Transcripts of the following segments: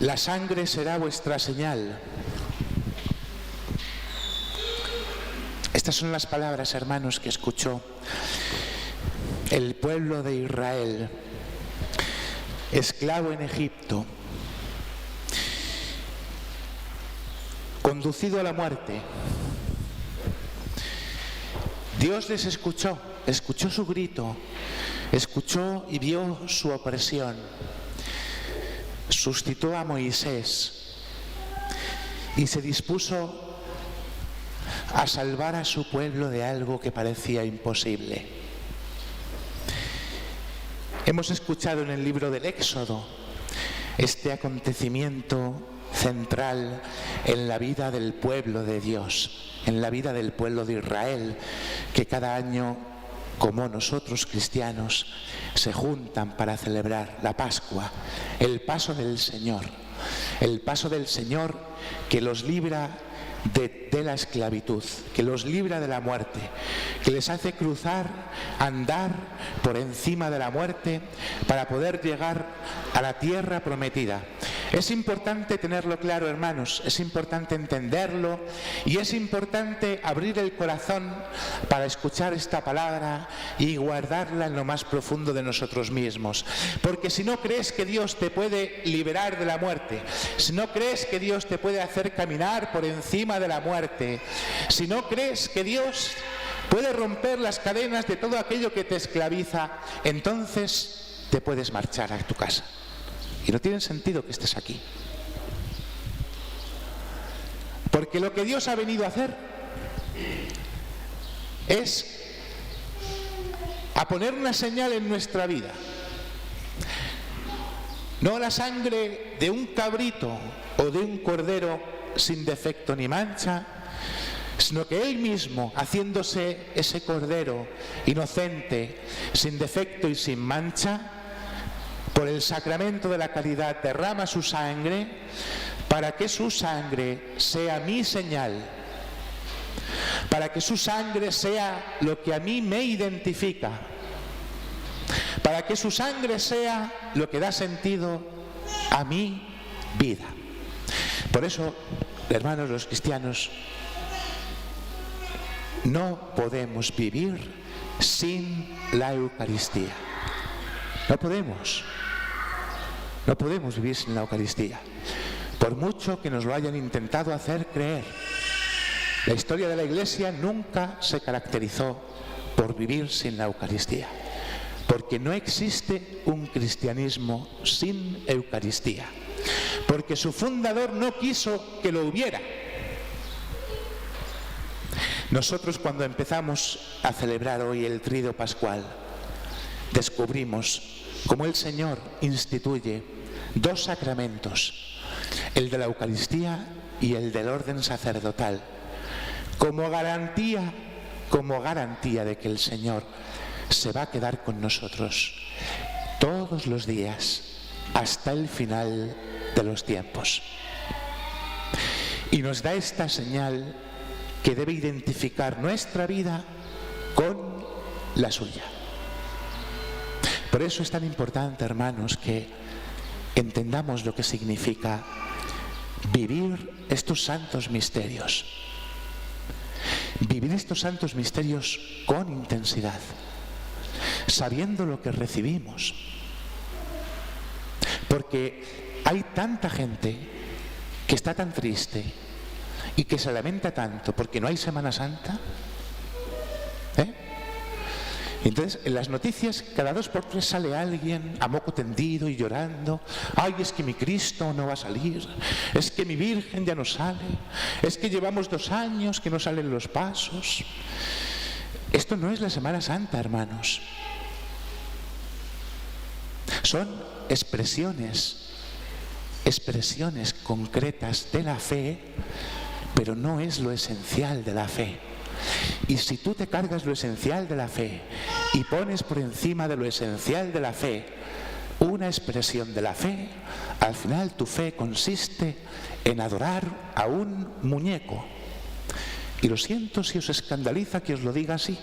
La sangre será vuestra señal. Estas son las palabras, hermanos, que escuchó el pueblo de Israel, esclavo en Egipto, conducido a la muerte. Dios les escuchó su grito, escuchó y vio su opresión. Suscitó a Moisés y se dispuso a salvar a su pueblo de algo que parecía imposible. Hemos escuchado en el libro del Éxodo este acontecimiento central en la vida del pueblo de Dios, en la vida del pueblo de Israel, que cada año, como nosotros cristianos, se juntan para celebrar la Pascua, el paso del Señor que los libra de la esclavitud, que los libra de la muerte, que les hace cruzar, andar por encima de la muerte para poder llegar a la tierra prometida. Es importante tenerlo claro, hermanos, es importante entenderlo y es importante abrir el corazón para escuchar esta palabra y guardarla en lo más profundo de nosotros mismos. Porque si no crees que Dios te puede liberar de la muerte, si no crees que Dios te puede hacer caminar por encima de la muerte, si no crees que Dios puede romper las cadenas de todo aquello que te esclaviza, entonces te puedes marchar a tu casa. Y no tiene sentido que estés aquí. Porque lo que Dios ha venido a hacer es a poner una señal en nuestra vida. No la sangre de un cabrito o de un cordero sin defecto ni mancha, sino que Él mismo, haciéndose ese cordero inocente, sin defecto y sin mancha, por el sacramento de la caridad derrama su sangre para que su sangre sea mi señal, para que su sangre sea lo que a mí me identifica, para que su sangre sea lo que da sentido a mi vida. Por eso, hermanos los cristianos, no podemos vivir sin la Eucaristía. No podemos vivir sin la Eucaristía, por mucho que nos lo hayan intentado hacer creer. La historia de la Iglesia nunca se caracterizó por vivir sin la Eucaristía, porque no existe un cristianismo sin Eucaristía, porque su fundador no quiso que lo hubiera. Nosotros, cuando empezamos a celebrar hoy el Tríodo Pascual, descubrimos cómo el Señor instituye dos sacramentos, el de la Eucaristía y el del orden sacerdotal, como garantía de que el Señor se va a quedar con nosotros todos los días hasta el final de los tiempos. Y nos da esta señal que debe identificar nuestra vida con la suya. Por eso es tan importante, hermanos, que entendamos lo que significa vivir estos santos misterios. Vivir estos santos misterios con intensidad, sabiendo lo que recibimos. Porque hay tanta gente que está tan triste y que se lamenta tanto porque no hay Semana Santa. Entonces, en las noticias, cada 2 por 3 sale alguien a moco tendido y llorando. Ay, es que mi Cristo no va a salir, es que mi Virgen ya no sale, es que llevamos 2 años que no salen los pasos. Esto no es la Semana Santa, hermanos. Son expresiones concretas de la fe, pero no es lo esencial de la fe. Y si tú te cargas lo esencial de la fe y pones por encima de lo esencial de la fe una expresión de la fe, al final tu fe consiste en adorar a un muñeco Y lo siento si os escandaliza que os lo diga así,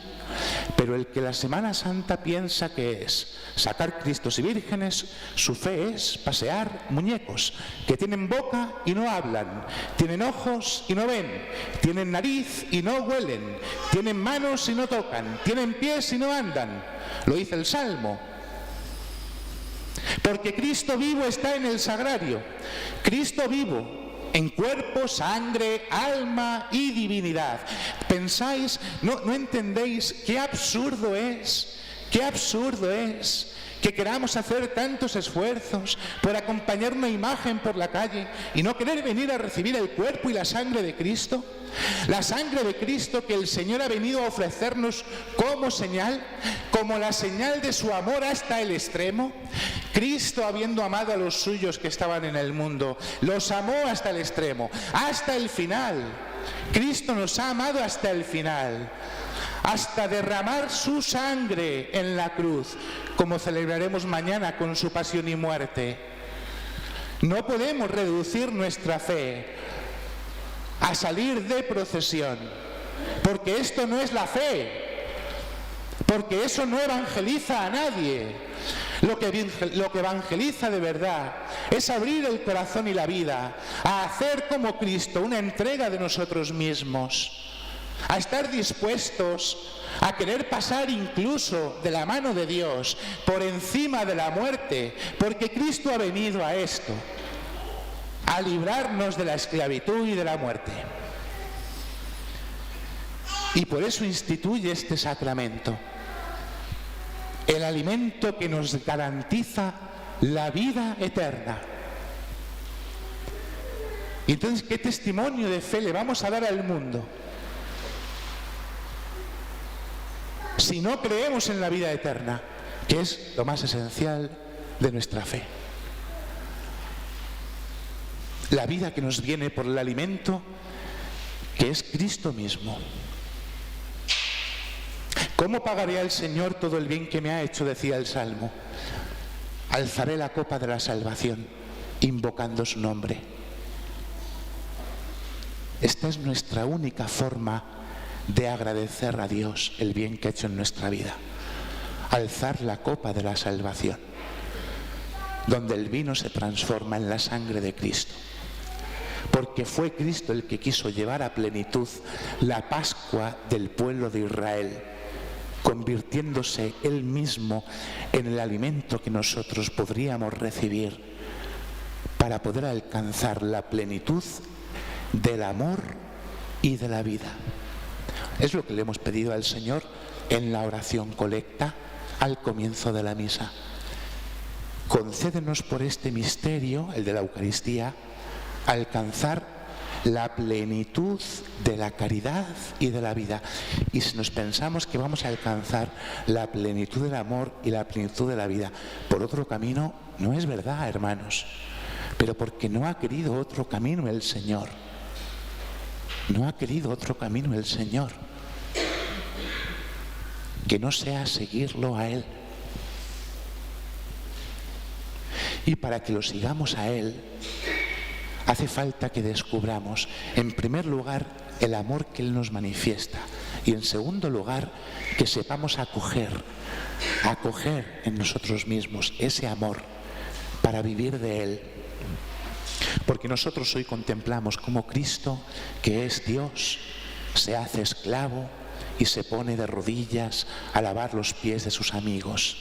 pero el que la Semana Santa piensa que es sacar cristos y vírgenes, su fe es pasear muñecos que tienen boca y no hablan, tienen ojos y no ven, tienen nariz y no huelen, tienen manos y no tocan, tienen pies y no andan. Lo dice el Salmo. Porque Cristo vivo está en el sagrario. Cristo vivo en cuerpo, sangre, alma y divinidad. ¿Pensáis, no entendéis qué absurdo es que queramos hacer tantos esfuerzos por acompañar una imagen por la calle y no querer venir a recibir el cuerpo y la sangre de Cristo? La sangre de Cristo que el Señor ha venido a ofrecernos como señal, como la señal de su amor hasta el extremo. Cristo, habiendo amado a los suyos que estaban en el mundo, los amó hasta el extremo, hasta el final. Cristo nos ha amado hasta el final, hasta derramar su sangre en la cruz, como celebraremos mañana con su pasión y muerte. No podemos reducir nuestra fe a salir de procesión, porque esto no es la fe, porque eso no evangeliza a nadie. Lo que evangeliza de verdad es abrir el corazón y la vida, a hacer como Cristo una entrega de nosotros mismos, a estar dispuestos a querer pasar incluso de la mano de Dios por encima de la muerte, porque Cristo ha venido a esto, a librarnos de la esclavitud y de la muerte. Y por eso instituye este sacramento, el alimento que nos garantiza la vida eterna. Y entonces, ¿qué testimonio de fe le vamos a dar al mundo si no creemos en la vida eterna, que es lo más esencial de nuestra fe? La vida que nos viene por el alimento que es Cristo mismo. ¿Cómo pagaré al Señor todo el bien que me ha hecho?, decía el Salmo. Alzaré la copa de la salvación, invocando su nombre. Esta es nuestra única forma de agradecer a Dios el bien que ha hecho en nuestra vida. Alzar la copa de la salvación, donde el vino se transforma en la sangre de Cristo. Porque fue Cristo el que quiso llevar a plenitud la Pascua del pueblo de Israel, convirtiéndose Él mismo en el alimento que nosotros podríamos recibir para poder alcanzar la plenitud del amor y de la vida. Es lo que le hemos pedido al Señor en la oración colecta al comienzo de la misa. Concédenos por este misterio, el de la Eucaristía, alcanzar la plenitud de la caridad y de la vida. Y si nos pensamos que vamos a alcanzar la plenitud del amor y la plenitud de la vida por otro camino, no es verdad, hermanos, pero porque no ha querido otro camino el Señor. No ha querido otro camino el Señor que no sea seguirlo a Él. Y para que lo sigamos a Él, hace falta que descubramos, en primer lugar, el amor que Él nos manifiesta, y en segundo lugar, que sepamos acoger en nosotros mismos ese amor para vivir de Él. Porque nosotros hoy contemplamos cómo Cristo, que es Dios, se hace esclavo y se pone de rodillas a lavar los pies de sus amigos,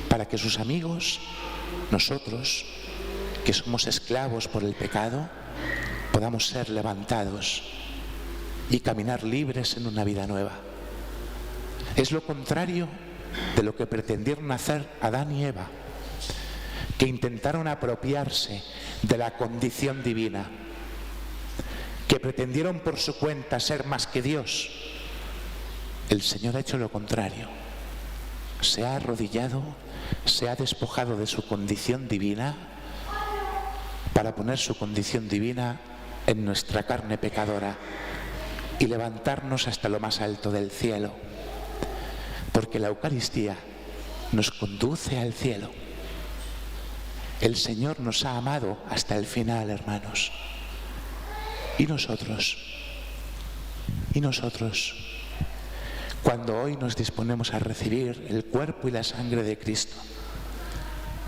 para que sus amigos, nosotros, que somos esclavos por el pecado, podamos ser levantados y caminar libres en una vida nueva. Es lo contrario de lo que pretendieron hacer Adán y Eva, que intentaron apropiarse de la condición divina, que pretendieron por su cuenta ser más que Dios. El Señor ha hecho lo contrario. Se ha arrodillado, se ha despojado de su condición divina para poner su condición divina en nuestra carne pecadora y levantarnos hasta lo más alto del cielo. Porque la Eucaristía nos conduce al cielo. El Señor nos ha amado hasta el final, hermanos. Y nosotros Y nosotros, cuando hoy nos disponemos a recibir el cuerpo y la sangre de Cristo,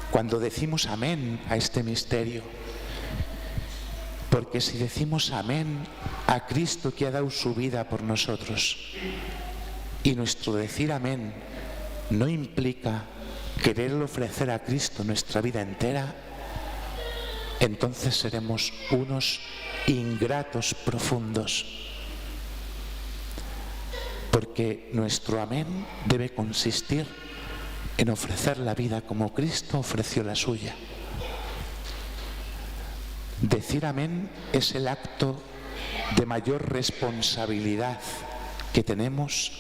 cuando decimos amén a este misterio, porque si decimos amén a Cristo que ha dado su vida por nosotros, y nuestro decir amén no implica querer ofrecer a Cristo nuestra vida entera, entonces seremos unos ingratos profundos, porque nuestro amén debe consistir en ofrecer la vida como Cristo ofreció la suya. Decir amén es el acto de mayor responsabilidad que tenemos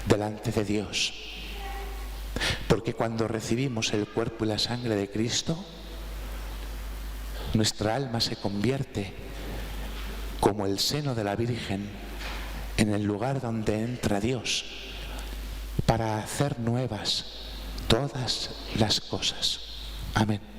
delante de Dios, porque cuando recibimos el cuerpo y la sangre de Cristo, nuestra alma se convierte como el seno de la Virgen en el lugar donde entra Dios para hacer nuevas todas las cosas. Amén.